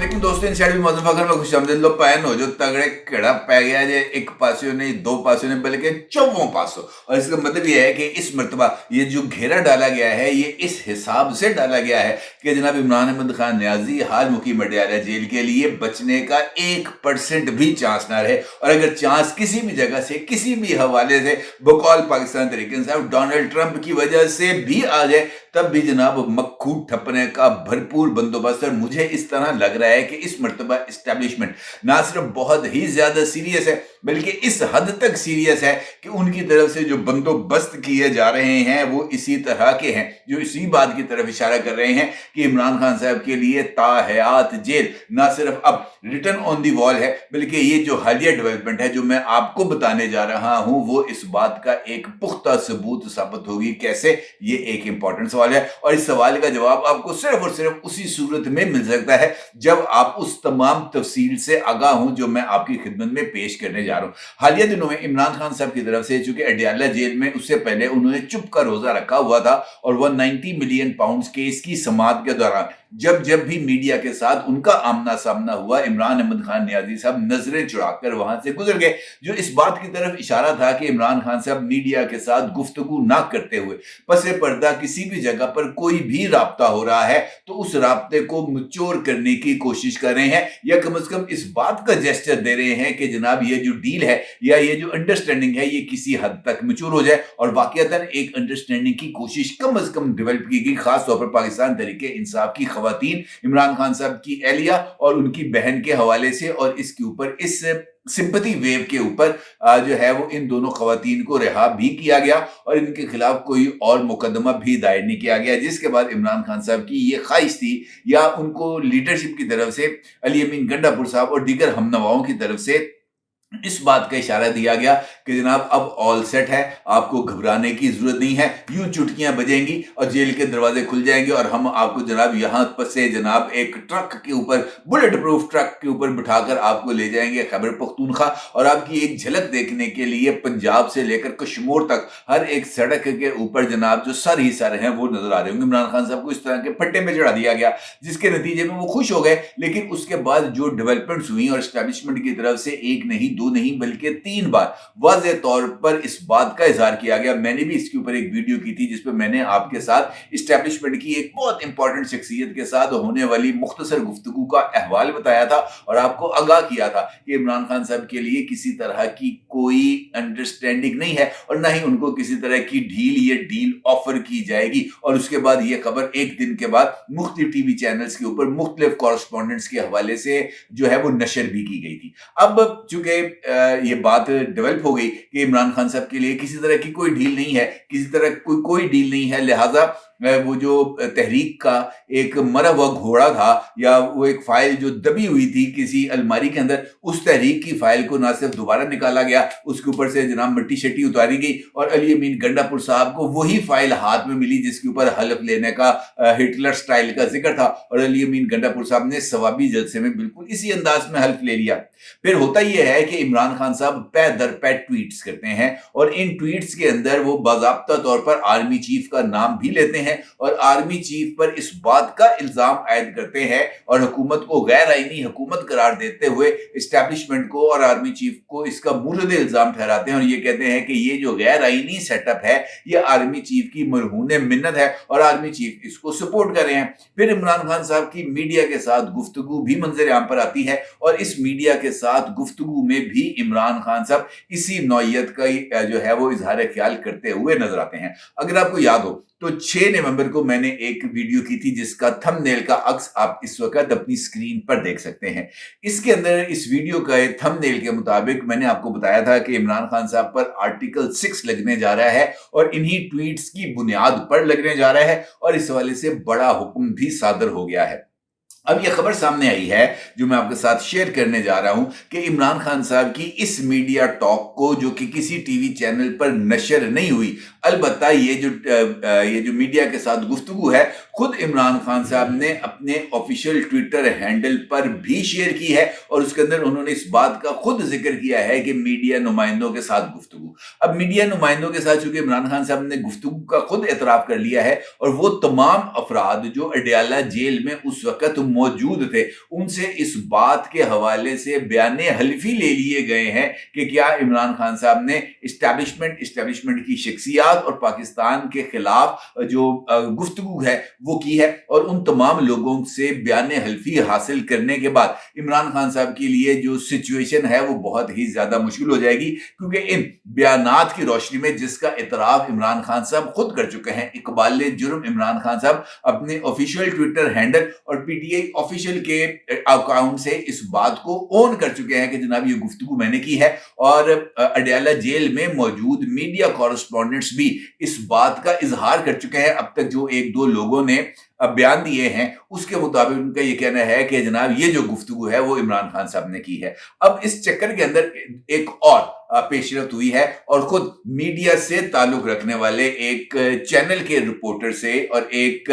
वालेकुम दोस्तों, इनसाइड भी मौजूद फखर में खुशामदीद लो पैन हो जो तगड़े कड़ा पै गया जे एक पासियों नहीं दो पासियों ने बल्कि चौवों पासों। और इसका मतलब यह है कि इस मर्तबा ये जो घेरा डाला गया है ये इस हिसाब से डाला गया है कि जनाब इमरान अहमद खान न्याजी हाल मुकीम अडयाला जेल के लिए बचने का 1% भी चांस ना रहे। और अगर चांस किसी भी जगह से किसी भी हवाले से बकौल पाकिस्तान तरीके से डोनाल्ड ट्रंप की वजह से भी आ जाए तब भी जनाब मक्खू ठपने का भरपूर बंदोबस्त। और मुझे इस तरह लग रहा है कि इस मर्तबा एस्टेब्लिशमेंट ना सिर्फ बहुत ही ज्यादा सीरियस है बल्कि इस हद तक सीरियस है कि उनकी तरफ से जो बंदोबस्त किए जा रहे हैं वो इसी तरह के हैं, जो इसी बात की तरफ इशारा कर रहे हैं कि इमरान खान साहब के लिए ताहयात जेल ना सिर्फ अब रिटर्न ऑन दी वॉल है बल्कि ये जो हालिया डेवलपमेंट है जो मैं आपको बताने जा रहा हूं वो इस बात का एक पुख्ता सबूत साबित होगी। कैसे? ये एक इंपॉर्टेंट सवाल है और इस सवाल का जवाब आपको सिर्फ और सिर्फ उसी सूरत में मिल सकता है जब आप उस तमाम तफसील से आगाह हों जो मैं आपकी खिदमत में पेश करने जा रहा हूं। हालिया दिनों में इमरान खान साहब की तरफ से, चूंकि अडयाला जेल में उससे पहले उन्होंने चुप का रोजा रखा हुआ था और 190 मिलियन पाउंड केस की समाअत के दौरान जब जब भी मीडिया के साथ उनका आमना सामना हुआ इमरान अहमद खान न्याजी साहब नजरें चुराकर वहां से गुजर गए, जो इस बात की तरफ इशारा था कि इमरान खान साहब मीडिया के साथ गुफ्तगू ना करते हुए पसे पर्दा किसी भी जगह पर कोई भी राब्ता हो रहा है तो उस राब्ते को मैच्योर करने की कोशिश कर रहे हैं या कम से कम इस बात का जेस्चर दे रहे हैं कि जनाब ये जो डील है या ये जो अंडरस्टैंडिंग है ये किसी हद तक मैच्योर हो जाए और वाकईतन एक अंडरस्टैंडिंग की कोशिश कम से कम डेवलप की गई, खास तौर पर पाकिस्तान तरीके इंसाफ की खवातीन इमरान खान साहब की एहलिया और उनकी बहन के हवाले से। और इसके ऊपर इस सिंपैथी वेव के ऊपर जो है वो इन दोनों खवातीन को रिहा भी किया गया और इनके खिलाफ कोई और मुकदमा भी दायर नहीं किया गया, जिसके बाद इमरान खान साहब की ये ख्वाहिश थी या उनको लीडरशिप की तरफ से अली अमीन गंडापुर साहब और दीगर हमनवाओं की तरफ से इस बात का इशारा दिया गया कि जनाब अब ऑल सेट है, आपको घबराने की जरूरत नहीं है, यूं चुटकियां बजेंगी और जेल के दरवाजे खुल जाएंगे और हम आपको जनाब यहां पर से जनाब एक ट्रक के ऊपर, बुलेट प्रूफ ट्रक के ऊपर बिठाकर आपको ले जाएंगे खैबर पख्तूनख्वा और आपकी एक झलक देखने के लिए पंजाब से लेकर कश्मीर तक हर एक सड़क के ऊपर जनाब जो सर ही सर हैं वो नजर आ रहे होंगे। इमरान खान साहब को इस तरह के फट्टे पे चढ़ा दिया गया जिसके नतीजे में वो खुश हो गए, लेकिन उसके बाद जो डेवलपमेंट्स हुई और एस्टैब्लिशमेंट की तरफ से एक नहीं दो नहीं बल्कि 3 बार वाज़े तौर पर इस बात का इजहार किया गया। मैंने भी इसके ऊपर एक वीडियो की थी जिसपे मैंने आपके साथ एस्टैब्लिशमेंट की एक बहुत इंपॉर्टेंट शख्सियत के साथ होने वाली मुख्तसर गुफ्तगू का अहवाल बताया था और आपको आगाह किया था कि इमरान खान साहब के लिए किसी तरह की कोई अंडरस्टैंडिंग नहीं है और ना ही उनको किसी तरह की डील ऑफर की जाएगी। और उसके बाद ये खबर एक दिन के बाद मुख्तलिफ टीवी चैनल्स के ऊपर मुख्तलिफ कॉरेस्पॉन्डेंट्स के हवाले से जो है वो नशर भी की गई थी। अब चूंकि ये बात डेवलप हो गई कि इमरान खान साहब के लिए किसी तरह की कोई डील नहीं है, किसी तरह कोई डील नहीं है, लिहाजा वो जो तहरीक का एक मरा हुआ घोड़ा था या वो एक फाइल जो दबी हुई थी किसी अलमारी के अंदर, उस तहरीक की फाइल को ना सिर्फ दोबारा निकाला गया, उसके ऊपर से जनाब मट्टी शट्टी उतारी गई और अली अमीन गंडापुर साहब को वही फाइल हाथ में मिली जिसके ऊपर हल्फ लेने का हिटलर स्टाइल का जिक्र था और अली अमीन गंडापुर साहब ने सवाबी जलसे में बिल्कुल इसी अंदाज में हल्फ ले लिया। फिर होता यह है कि इमरान खान साहब पै दर पै ट्वीट्स करते हैं और इन ट्वीट्स के अंदर वो बाज़ाब्ता तौर पर आर्मी चीफ का नाम भी लेते हैं और आर्मी चीफ पर इस बात का इल्जाम आयद करते हैं और हुकूमत को गैर आईनी हुकूमत करार देते हुए एस्टैब्लिशमेंट को और आर्मी चीफ को इसका मुर्द इल्जाम ठहराते हैं और ये कहते हैं कि ये जो गैर आईनी सेटअप है ये आर्मी चीफ की मरहून मिन्नत है और आर्मी चीफ इसको सपोर्ट कर रहे हैं। फिर इमरान खान साहब की मीडिया के साथ गुफ्तगू भी मंजर आम पर आती है और इस मीडिया के साथ गुफ्तगू में भी इमरान खान साहब इसी नौयत का जो है वो इजहार ख्याल करते हुए नजर आते हैं। अगर आपको याद हो तो 6 नवंबर को मैंने एक वीडियो की थी जिसका थंबनेल का अक्स आप इस वक्त अपनी स्क्रीन पर देख सकते हैं। इसके अंदर इस वीडियो का थंबनेल के मुताबिक मैंने आपको बताया था कि इमरान खान साहब पर आर्टिकल 6 लगने जा रहा है और इन्हीं ट्वीट्स की बुनियाद पर लगने जा रहा है और इस हवाले से बड़ा हुक्म भी सादर हो गया है। अब यह खबर सामने आई है जो मैं आपके साथ शेयर करने जा रहा हूं कि इमरान खान साहब की इस मीडिया टॉक को जो कि किसी टीवी चैनल पर नशर नहीं हुई, अलबत्ता ये जो मीडिया के साथ गुफ्तगू है खुद इमरान खान साहब ने अपने ऑफिशियल ट्विटर हैंडल पर भी शेयर की है और उसके अंदर उन्होंने इस बात का खुद जिक्र किया है कि मीडिया नुमाइंदों के साथ गुफ्तगू। अब मीडिया नुमाइंदों के साथ चूंकि इमरान खान साहब ने गुफ्तगू का खुद एतराफ कर लिया है और वो तमाम अफराद जो अडयाला जेल में उस वक्त موجود تھے उनसे इस बात के हवाले से बयाने हल्फी ले लिए गए हैं कि क्या इमरान खान साहब ने इस्टेब्लिशमेंट की शख्सियात और पाकिस्तान के खिलाफ जो गुफ्तगू है वो की है, और उन तमाम लोगों से बयाने हल्फी हासिल करने के बाद इमरान खान साहब के लिए जो सिचुएशन है वो बहुत ही ज्यादा मुश्किल हो जाएगी, क्योंकि इन बयानात की रोशनी में जिसका इतराफ इमरान खान साहब खुद कर चुके हैं, इकबाल जुर्म इमरान खान साहब अपने ऑफिशियल ट्विटर हैंडल और पीटीआई ऑफिशियल के अकाउंट से इस बात को ओन कर चुके हैं कि जनाब ये गुफ्तगू मैंने की है, और अडयाला जेल में मौजूद मीडिया कॉरेस्पॉन्डेंट्स भी इस बात का इजहार कर चुके हैं। अब तक जो एक दो लोगों ने बयान दिए हैं उसके मुताबिक उनका ये कहना है कि जनाब ये जो गुफ्तगू है वो इमरान खान साहब ने की है। अब इस चक्कर के अंदर एक और पेशरफ्त हुई है, और खुद मीडिया से ताल्लुक रखने वाले एक चैनल के रिपोर्टर से और एक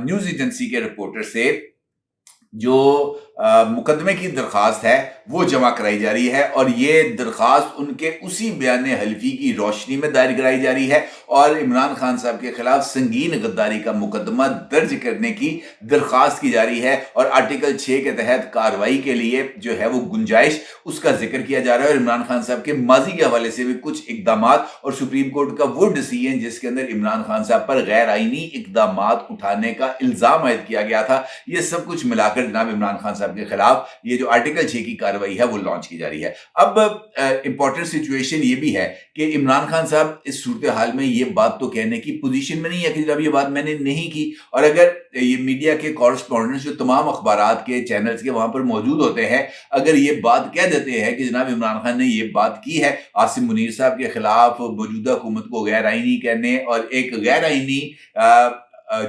न्यूज एजेंसी के रिपोर्टर से जो मुकदमे की दरखास्त है वो जमा कराई जा रही है, और ये दरखास्त उनके उसी बयान हल्फी की रोशनी में दायर कराई जा रही है, और इमरान खान साहब के खिलाफ संगीन गद्दारी का मुकदमा दर्ज करने की दरखास्त की जा रही है, और आर्टिकल 6 के तहत कार्रवाई के लिए जो है वो गुंजाइश उसका जिक्र किया जा रहा है, और इमरान खान साहब के माजी के हवाले से भी कुछ इकदाम और सुप्रीम कोर्ट का वो डिसीजन जिसके अंदर इमरान खान साहब पर गैर आईनी इकदाम उठाने का इल्जाम आयद किया गया था, ये सब कुछ मिलाकर जनाब इमरान खान साहब के खिलाफ ये जो आर्टिकल 6 की कार्रवाई है वो लॉन्च की जा रही है। अब इंपॉर्टेंट सिचुएशन ये भी है कि इमरान खान साहब इस सूरत हाल में ये बात तो कहने की पोजीशन में नहीं है कि जनाब ये बात मैंने नहीं की, और अगर ये मीडिया के कॉरेस्पॉन्डेंट्स जो तमाम अखबारात के चैनल्स के वहां पर मौजूद होते हैं, अगर ये बात कह देते हैं कि जनाब इमरान खान ने ये बात की है आसिम मुनीर साहब के खिलाफ मौजूदा हुकूमत को गैर आईनी कहने और एक गैर आईनी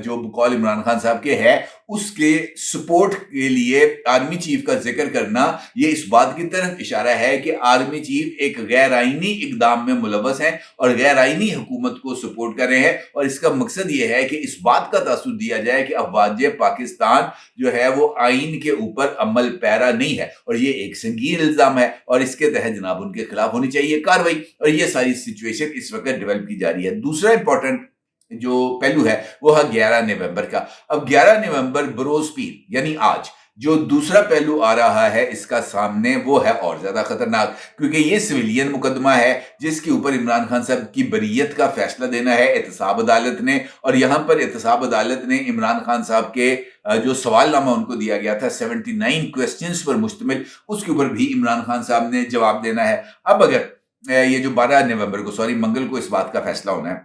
जो कॉल इमरान खान साहब के है उसके सपोर्ट के लिए आर्मी चीफ का जिक्र करना, ये इस बात की तरफ इशारा है कि आर्मी चीफ एक गैर आईनी इकदाम में मुलव्वस हैं और गैर आईनी हुकूमत को सपोर्ट कर रहे हैं, और इसका मकसद ये है कि इस बात का तासुर दिया जाए कि अफवाज पाकिस्तान जो है वो आइन के ऊपर अमल पैरा नहीं है, और ये एक संगीन इल्जाम है, और इसके तहत जनाब उनके खिलाफ होनी चाहिए कार्रवाई, और ये सारी सिचुएशन इस वक्त डेवलप की जा रही है। दूसरा इंपॉर्टेंट जो पहलू है वो है 11 नवंबर का। अब 11 नवंबर बरोज पीर यानी आज जो दूसरा पहलू आ रहा है इसका सामने, वो है और ज्यादा खतरनाक, क्योंकि ये सिविलियन मुकदमा है जिसके ऊपर इमरान खान साहब की बरीयत का फैसला देना है एहतसाब अदालत ने, और यहां पर एहतसाब अदालत ने इमरान खान साहब के जो सवालनामा उनको दिया गया था 79 क्वेश्चंस पर मुश्तमिल, उसके ऊपर भी इमरान खान साहब ने जवाब देना है। अब अगर ये जो 12 नवंबर को मंगल को इस बात का फैसला होना है,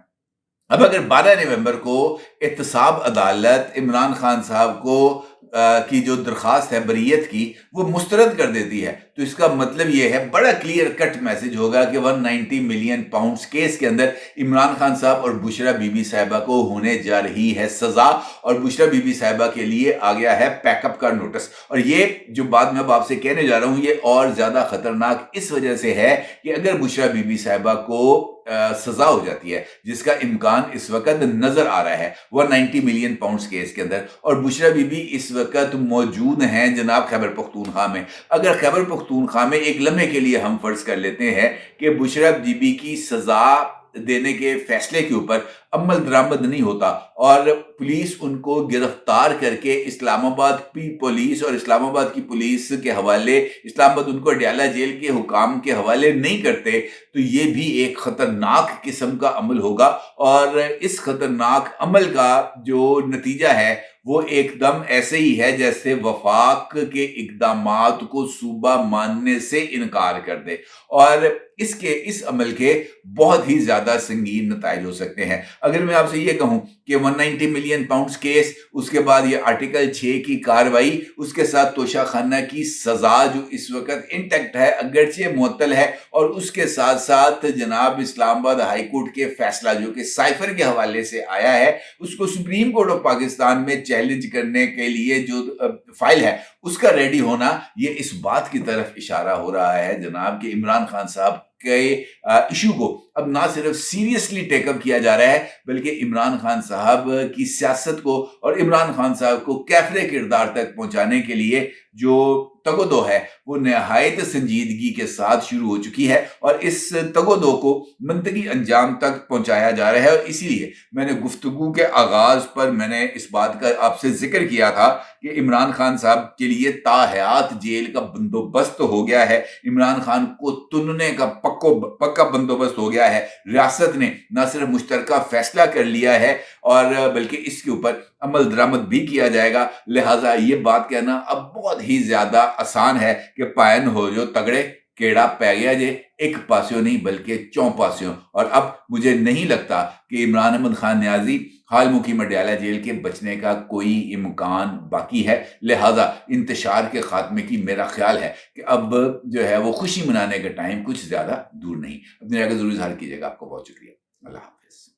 अब अगर 12 नवंबर को एहतसाब अदालत इमरान खान साहब को की जो दरखास्त है बरीयत की वो मुस्तरद कर देती है, तो इसका मतलब ये है, बड़ा क्लियर कट मैसेज होगा कि 190 मिलियन पाउंड्स केस के अंदर इमरान खान साहब और बुशरा बीबी साहिबा को होने जा रही है सजा, और बुशरा बीबी साहिबा के लिए आ गया है पैकअप का नोटिस। और ये जो बात मैं अब आपसे कहने जा रहा हूं ये और ज्यादा खतरनाक इस वजह से है कि अगर बुशरा बीबी साहिबा को सजा हो जाती है, जिसका इम्कान इस वक्त नजर आ रहा है 190 मिलियन पाउंड्स केस के अंदर, और बुशरा बीबी इस वक्त मौजूद हैं जनाब खैबर पख्तूनख्वा में। अगर खैबर पख्तूनख्वा में एक लम्हे के लिए हम फर्ज कर लेते हैं कि बुशरा बीबी की सजा देने के फैसले के ऊपर अमल दरामद नहीं होता और पुलिस उनको गिरफ्तार करके इस्लामाबाद की पुलिस और इस्लामाबाद की पुलिस के हवाले, इस्लामाबाद उनको अडयाला जेल के हुकाम के हवाले नहीं करते, तो ये भी एक खतरनाक किस्म का अमल होगा, और इस खतरनाक अमल का जो नतीजा है वो एकदम ऐसे ही है जैसे वफाक के इकदामात को सूबा मानने से इनकार कर दे, और इस अमल के बहुत ही ज्यादा संगीन नताइज हो सकते हैं। अगर मैं आपसे ये कहूं कि 190 मिलियन पाउंड्स केस, उसके बाद ये आर्टिकल 6 की कार्रवाई, उसके साथ तोशा खाना की सजा जो इस वक्त इंटैक्ट है अगरचे मुअत्तल है, और उसके साथ साथ जनाब इस्लामाबाद हाई कोर्ट के फैसला जो कि साइफर के हवाले से आया है उसको सुप्रीम कोर्ट ऑफ पाकिस्तान में चैलेंज करने के लिए जो फाइल है उसका रेडी होना, ये इस बात की तरफ इशारा हो रहा है जनाब कि इमरान खान साहब के इशू को अब ना सिर्फ सीरियसली टेकअप किया जा रहा है, बल्कि इमरान खान साहब की सियासत को और इमरान खान साहब को कैफरे किरदार तक पहुंचाने के लिए जो तगोदो है वो नहायत संजीदगी के साथ शुरू हो चुकी है और इस तगोदो को मंतकी अंजाम तक पहुंचाया जा रहा है। और इसीलिए मैंने गुफ्तगू के आगाज पर मैंने इस बात का आपसे जिक्र किया था कि इमरान खान साहब के लिए ताहयात जेल का बंदोबस्त हो गया है, इमरान खान को तुनने का पक्का बंदोबस्त हो गया है। रियासत ने न सिर्फ मुश्तरका फैसला कर लिया है और बल्कि इसके ऊपर अमल दरामद भी किया जाएगा। लिहाजा ये बात कहना अब बहुत ही ज्यादा आसान है कि पायन हो जो तगड़े केड़ा पै गया जे एक पासियों नहीं बल्कि चौं पासियों। और अब मुझे नहीं लगता कि इमरान अहमद खान न्याजी हाल मुखी मडियाला जेल के बचने का कोई इम्कान बाकी है। लिहाजा इंतशार के खात्मे की मेरा ख्याल है कि अब जो है वो खुशी मनाने का टाइम कुछ ज्यादा दूर नहीं। अपनी जगह जरूर इजहार कीजिएगा। आपको बहुत शुक्रिया। अल्लाह हाफिज।